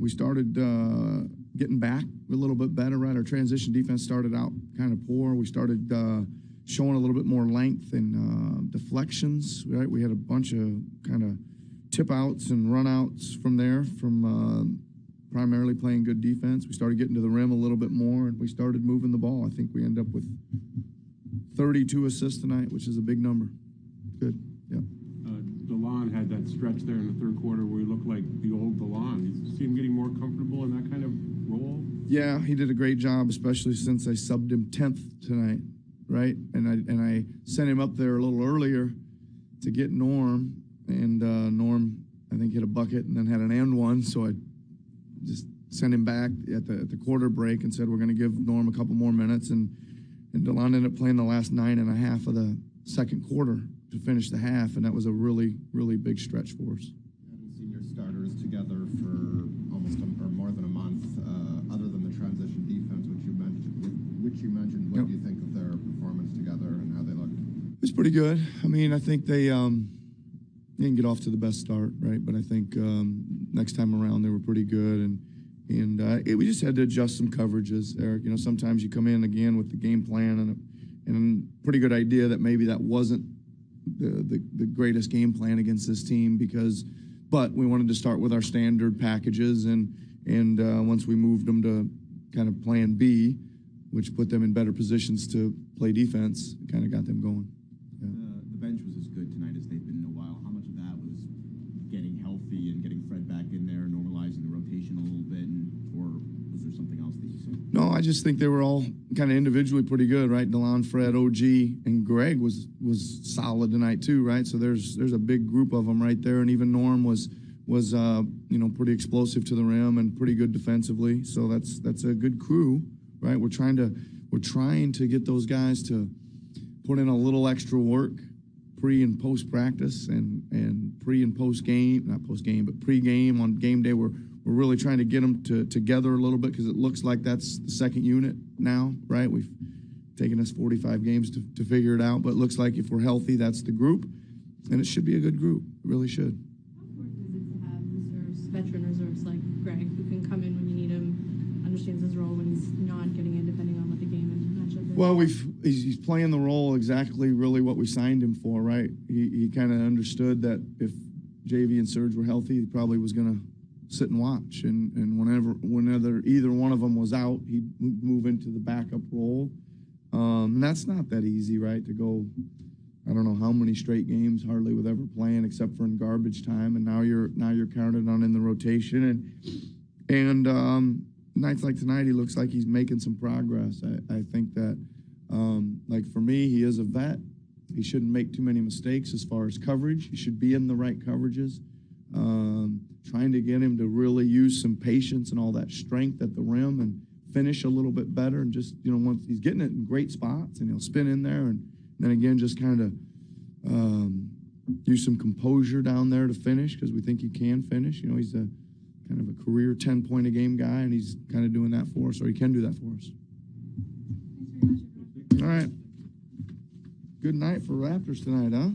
we started getting back a little bit better, right? Our transition defense started out kind of poor. We started showing a little bit more length and deflections, right? We had a bunch of kind of tip outs and run outs from there, from primarily playing good defense. We started getting to the rim a little bit more, and we started moving the ball. I think we ended up with 32 assists tonight, which is a big number. Good, yeah. DeLon had that stretch there in the third quarter where he looked like the old DeLon. You see him getting more comfortable in that kind of role? Yeah, he did a great job, especially since I subbed him 10th tonight, right? And I sent him up there a little earlier to get Norm, and Norm, I think, hit a bucket and then had an and one, so I just sent him back at the quarter break and said we're going to give Norm a couple more minutes, and DeLon ended up playing the last 9.5 of the second quarter to finish the half, and that was a really, really big stretch for us. You haven't seen your starters together for almost or more than a month, other than the transition defense, which you mentioned. What do you think of their performance together and how they looked? It was pretty good. I mean, I think they didn't get off to the best start, right? But I think next time around they were pretty good, and we just had to adjust some coverages, Eric. You know, sometimes you come in again with the game plan and a pretty good idea that maybe that wasn't the greatest game plan against this team, but we wanted to start with our standard packages, and once we moved them to kind of plan B, which put them in better positions to play defense, kind of got them going. Yeah. The bench was as good tonight as they've been in a while. How much of that was getting healthy and getting Fred back in there, normalizing the rotation a little bit, or was there something else that you saw? No, I just think they were all kind of individually pretty good, right? DeLon, Fred, OG, and Greg was solid tonight too, right? So there's a big group of them right there, and even Norm was pretty explosive to the rim and pretty good defensively. So that's a good crew, right? We're trying to get those guys to put in a little extra work pre and post practice and pre and post game, not post game, but pre game on game day. We're really trying to get them together a little bit, because it looks like that's the second unit now, right? We've taken us 45 games to figure it out, but it looks like if we're healthy, that's the group, and it should be a good group. It really should. How important is it to have veteran reserves like Greg, who can come in when you need him, understands his role when he's not getting in, depending on what the game and matchup is? Well, he's playing the role exactly really what we signed him for, right? He kind of understood that if JV and Serge were healthy, he probably was going to sit and watch, and whenever either one of them was out, he'd move into the backup role. And that's not that easy, right? To go, I don't know how many straight games Hardly with ever playing except for in garbage time, and now you're counted on in the rotation, and nights like tonight, he looks like he's making some progress. I think that, like for me, he is a vet. He shouldn't make too many mistakes as far as coverage. He should be in the right coverages. Trying to get him to really use some patience and all that strength at the rim and finish a little bit better, and just, once he's getting it in great spots, and he'll spin in there, and then again just kind of use some composure down there to finish, because we think he can finish. He's a kind of a career 10-point a game guy, and he's kind of doing that for us, or he can do that for us. Thanks very much, everyone. All right. Good night for Raptors tonight, huh?